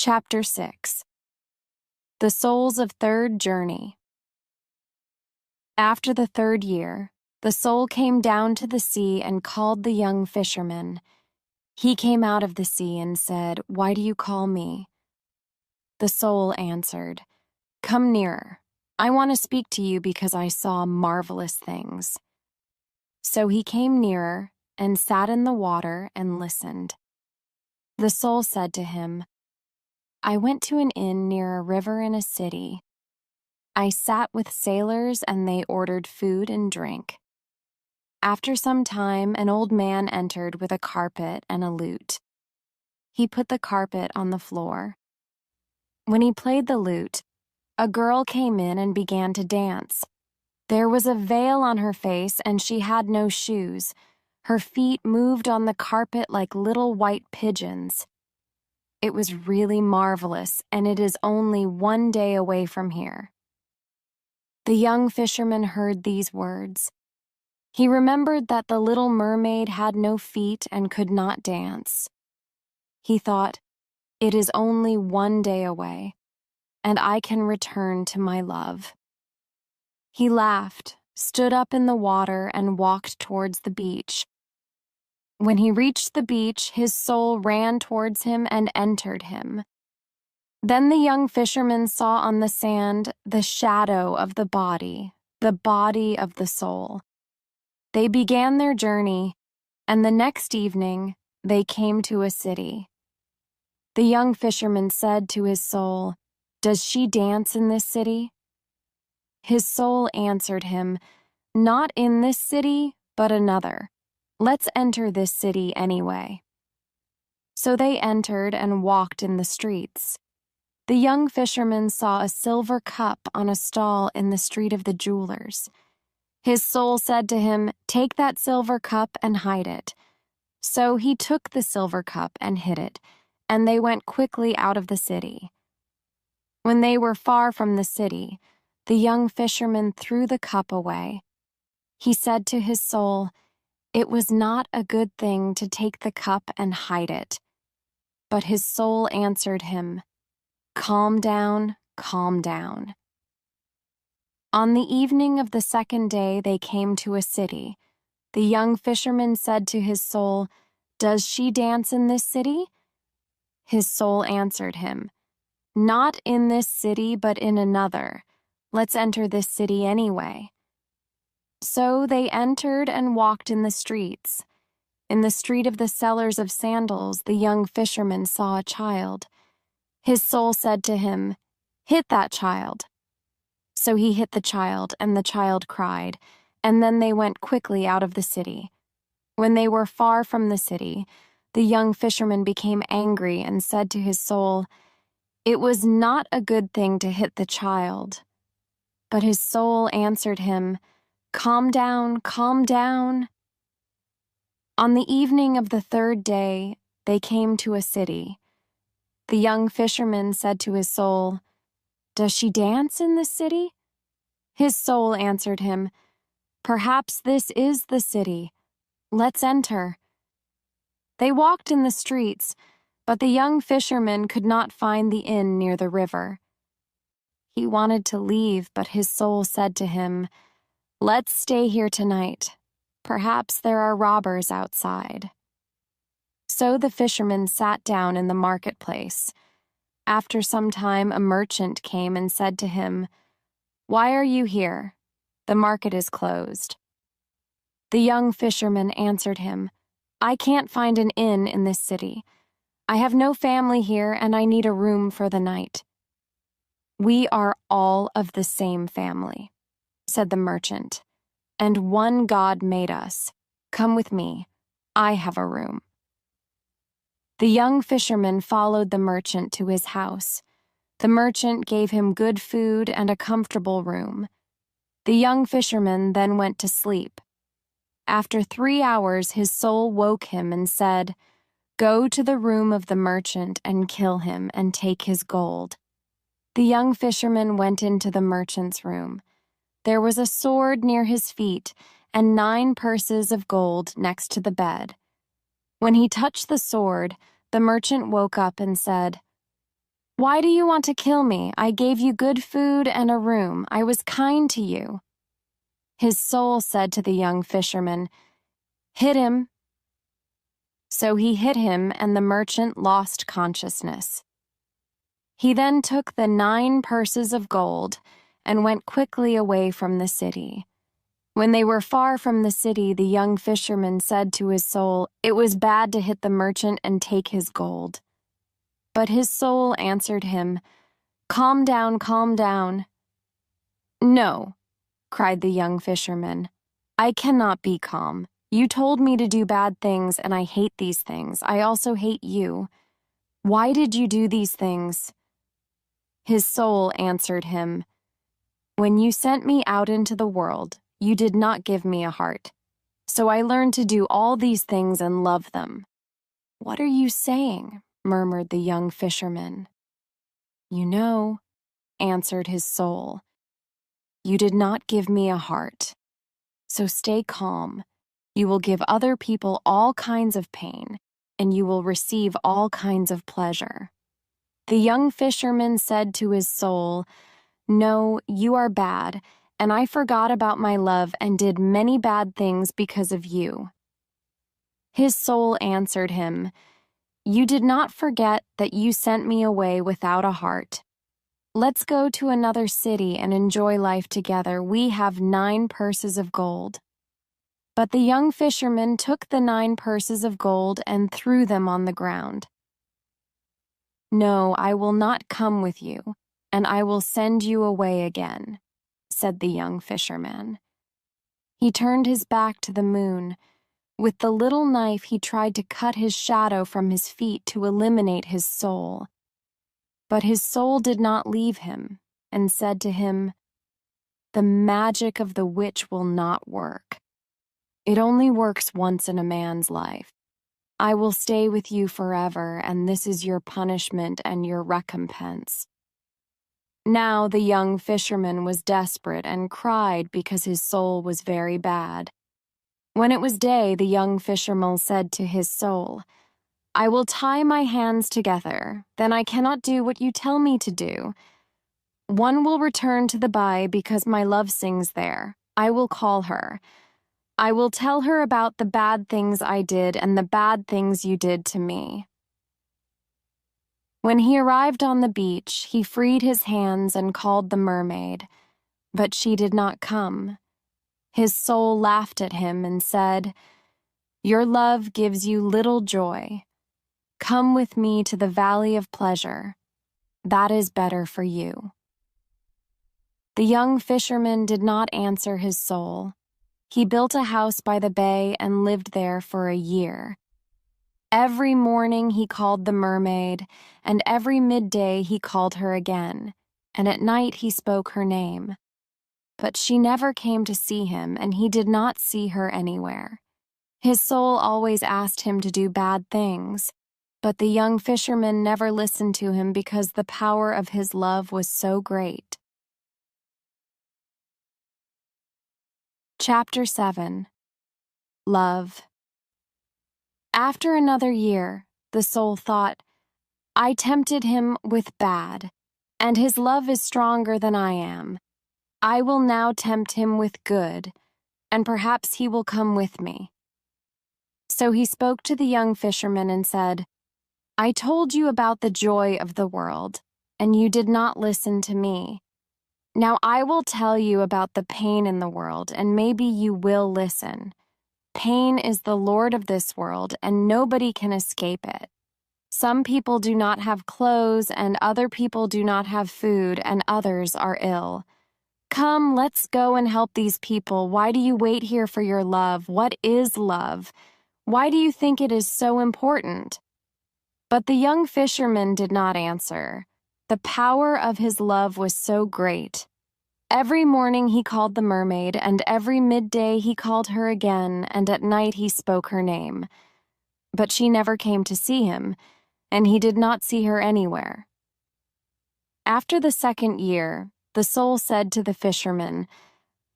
Chapter 6. The Souls of Third Journey. After the third year, the soul came down to the sea and called the young fisherman. He came out of the sea and said, "Why do you call me?" The soul answered, "Come nearer. I want to speak to you because I saw marvelous things." So he came nearer and sat in the water and listened. The soul said to him, "I went to an inn near a river in a city. I sat with sailors and they ordered food and drink. After some time, an old man entered with a carpet and a lute. He put the carpet on the floor. When he played the lute, a girl came in and began to dance. There was a veil on her face and she had no shoes. Her feet moved on the carpet like little white pigeons. It was really marvelous, and it is only 1 day away from here." The young fisherman heard these words. He remembered that the little mermaid had no feet and could not dance. He thought, "It is only 1 day away, and I can return to my love." He laughed, stood up in the water, and walked towards the beach. When he reached the beach, his soul ran towards him and entered him. Then the young fisherman saw on the sand the shadow of the body of the soul. They began their journey, and the next evening they came to a city. The young fisherman said to his soul, "Does she dance in this city?" His soul answered him, "Not in this city, but another. Let's enter this city anyway." So they entered and walked in the streets. The young fisherman saw a silver cup on a stall in the street of the jewelers. His soul said to him, "Take that silver cup and hide it." So he took the silver cup and hid it, and they went quickly out of the city. When they were far from the city, the young fisherman threw the cup away. He said to his soul, "It was not a good thing to take the cup and hide it." But his soul answered him, "Calm down, calm down." On the evening of the second day they came to a city. The young fisherman said to his soul, "Does she dance in this city?" His soul answered him, "Not in this city, but in another. Let's enter this city anyway." So they entered and walked in the streets. In the street of the sellers of sandals, the young fisherman saw a child. His soul said to him, "Hit that child." So he hit the child, and the child cried, and then they went quickly out of the city. When they were far from the city, the young fisherman became angry and said to his soul, "It was not a good thing to hit the child." But his soul answered him, "Calm down, calm down." On the evening of the third day, they came to a city. The young fisherman said to his soul, "Does she dance in this city?" His soul answered him, "Perhaps this is the city. Let's enter." They walked in the streets, but the young fisherman could not find the inn near the river. He wanted to leave, but his soul said to him, "Let's stay here tonight. Perhaps there are robbers outside." So the fisherman sat down in the marketplace. After some time, a merchant came and said to him, "Why are you here? The market is closed." The young fisherman answered him, "I can't find an inn in this city. I have no family here and I need a room for the night." "We are all of the same family," said the merchant, "and one God made us. Come with me. I have a room." The young fisherman followed the merchant to his house. The merchant gave him good food and a comfortable room. The young fisherman then went to sleep. After 3 hours, his soul woke him and said, "Go to the room of the merchant and kill him and take his gold." The young fisherman went into the merchant's room. There was a sword near his feet and 9 purses of gold next to the bed. When he touched the sword, the merchant woke up and said, Why do you want to kill me? I gave you good food and a room. I was kind to you." His soul said to the young fisherman, "Hit him." So he hit him, and the merchant lost consciousness. He then took the 9 purses of gold and went quickly away from the city. When they were far from the city, the young fisherman said to his soul, "It was bad to hit the merchant and take his gold." But his soul answered him, "Calm down, calm down." "No," cried the young fisherman, "I cannot be calm. You told me to do bad things, and I hate these things. I also hate you. Why did you do these things?" His soul answered him, "When you sent me out into the world, you did not give me a heart. So I learned to do all these things and love them." "What are you saying?" murmured the young fisherman. "You know," answered his soul, "you did not give me a heart. So stay calm. You will give other people all kinds of pain, and you will receive all kinds of pleasure." The young fisherman said to his soul, "No, you are bad, and I forgot about my love and did many bad things because of you." His soul answered him, "You did not forget that you sent me away without a heart. Let's go to another city and enjoy life together. We have 9 purses of gold." But the young fisherman took the 9 purses of gold and threw them on the ground. "No, I will not come with you, and I will send you away again," said the young fisherman. He turned his back to the moon. With the little knife, he tried to cut his shadow from his feet to eliminate his soul. But his soul did not leave him, and said to him, "The magic of the witch will not work. It only works once in a man's life. I will stay with you forever, and this is your punishment and your recompense." Now the young fisherman was desperate and cried because his soul was very bad. When it was day, the young fisherman said to his soul, "I will tie my hands together, then I cannot do what you tell me to do. One will return to the 𝗏 because my love sings there. I will call her. I will tell her about the bad things I did and the bad things you did to me." When he arrived on the beach, he freed his hands and called the mermaid, but she did not come. His soul laughed at him and said, "Your love gives you little joy. Come with me to the valley of pleasure. That is better for you." The young fisherman did not answer his soul. He built a house by the bay and lived there for a year. Every morning he called the mermaid, and every midday he called her again, and at night he spoke her name. But she never came to see him, and he did not see her anywhere. His soul always asked him to do bad things, but the young fisherman never listened to him because the power of his love was so great. Chapter 7. Love. After another year, the soul thought, "I tempted him with bad, and his love is stronger than I am. I will now tempt him with good, and perhaps he will come with me." So he spoke to the young fisherman and said, "I told you about the joy of the world, and you did not listen to me. Now I will tell you about the pain in the world, and maybe you will listen. Pain is the lord of this world, and nobody can escape it. Some people do not have clothes, and other people do not have food, and others are ill. Come, let's go and help these people. Why do you wait here for your love? What is love? Why do you think it is so important?" But the young fisherman did not answer. The power of his love was so great. Every morning he called the mermaid, and every midday he called her again, and at night he spoke her name. But she never came to see him, and he did not see her anywhere. After the 2nd year, the soul said to the fisherman,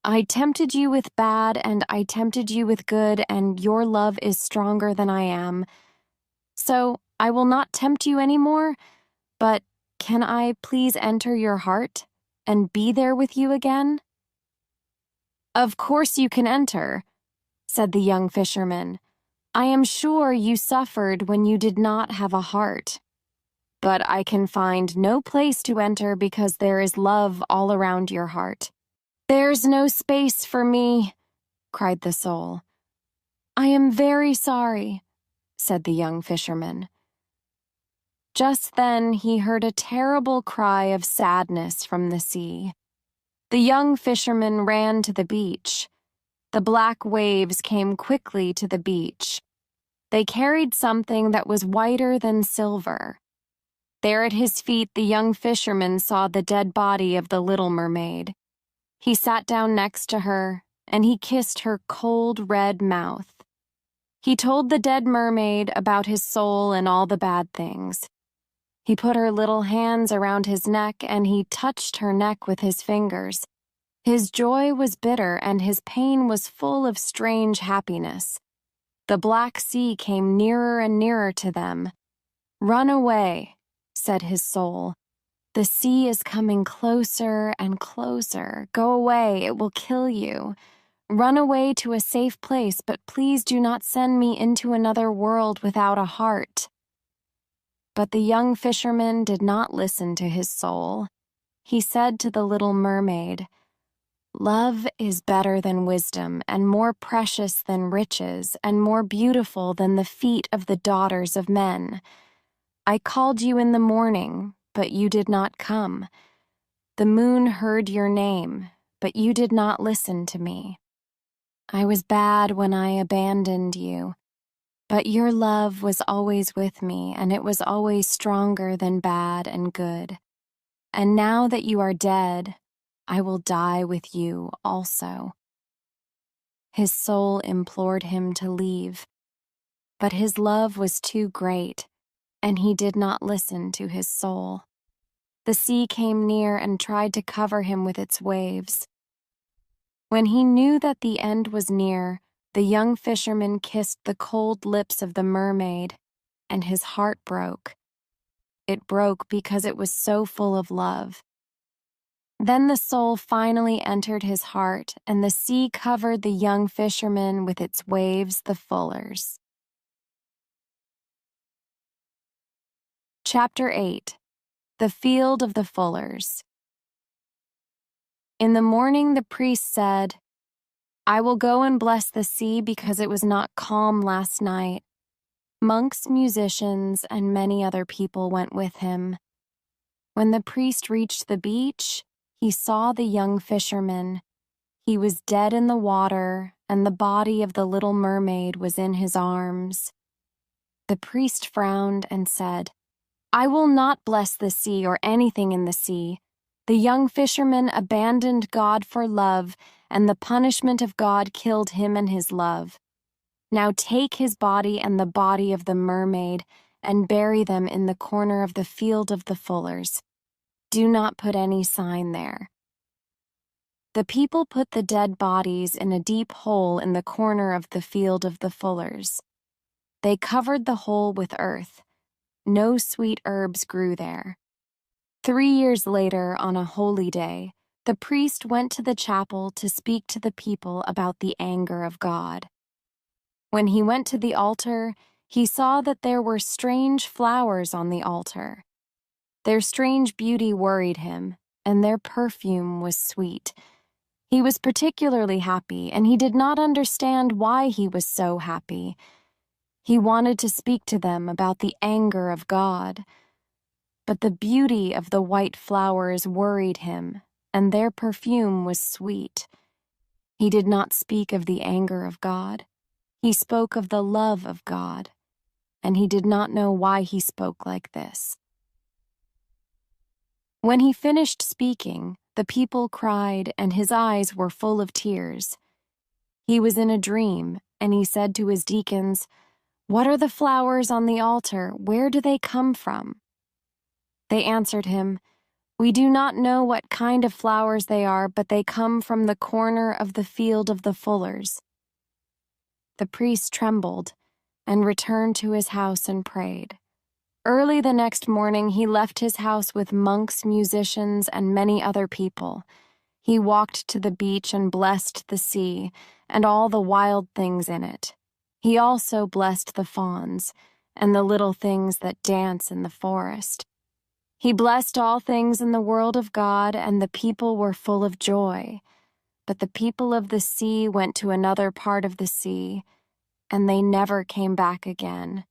"I tempted you with bad, and I tempted you with good, and your love is stronger than I am. So I will not tempt you any more, but Can I please enter your heart and be there with you again?" "Of course you can enter," said the young fisherman. "I am sure you suffered when you did not have a heart. But I can find no place to enter because there is love all around your heart." "There's no space for me," cried the soul. "I am very sorry," said the young fisherman. Just then he heard a terrible cry of sadness from the sea. The young fisherman ran to the beach. The black waves came quickly to the beach. They carried something that was whiter than silver. There at his feet the young fisherman saw the dead body of the little mermaid. He sat down next to her, and he kissed her cold red mouth. He told the dead mermaid about his soul and all the bad things. He put her little hands around his neck, and he touched her neck with his fingers. His joy was bitter, and his pain was full of strange happiness. The black sea came nearer and nearer to them. "Run away," said his soul. "The sea is coming closer and closer. Go away, it will kill you. Run away to a safe place, but please do not send me into another world without a heart." But the young fisherman did not listen to his soul. He said to the little mermaid, "Love is better than wisdom, and more precious than riches, and more beautiful than the feet of the daughters of men. I called you in the morning, but you did not come. The moon heard your name, but you did not listen to me. I was bad when I abandoned you, but your love was always with me, and it was always stronger than bad and good. And now that you are dead, I will die with you also." His soul implored him to leave, but his love was too great, and he did not listen to his soul. The sea came near and tried to cover him with its waves. When he knew that the end was near, the young fisherman kissed the cold lips of the mermaid, and his heart broke. It broke because it was so full of love. Then the soul finally entered his heart, and the sea covered the young fisherman with its waves the fullers. Chapter 8. The Field of the Fullers. In the morning the priest said, "I will go and bless the sea because it was not calm last night." Monks, musicians, and many other people went with him. When the priest reached the beach, he saw the young fisherman. He was dead in the water, and the body of the little mermaid was in his arms. The priest frowned and said, "I will not bless the sea or anything in the sea. The young fisherman abandoned God for love, and the punishment of God killed him and his love. Now take his body and the body of the mermaid and bury them in the corner of the field of the fullers. Do not put any sign there." The people put the dead bodies in a deep hole in the corner of the field of the fullers. They covered the hole with earth. No sweet herbs grew there. 3 years later, on a holy day, the priest went to the chapel to speak to the people about the anger of God. When he went to the altar, he saw that there were strange flowers on the altar. Their strange beauty worried him, and their perfume was sweet. He was particularly happy, and he did not understand why he was so happy. He wanted to speak to them about the anger of God. But the beauty of the white flowers worried him, and their perfume was sweet. He did not speak of the anger of God. He spoke of the love of God, and he did not know why he spoke like this. When he finished speaking, the people cried, and his eyes were full of tears. He was in a dream, and he said to his deacons, "What are the flowers on the altar? Where do they come from?" They answered him, "We do not know what kind of flowers they are, but they come from the corner of the field of the fullers." The priest trembled and returned to his house and prayed. Early the next morning, he left his house with monks, musicians, and many other people. He walked to the beach and blessed the sea and all the wild things in it. He also blessed the fawns and the little things that dance in the forest. He blessed all things in the world of God, and the people were full of joy. But the people of the sea went to another part of the sea, and they never came back again.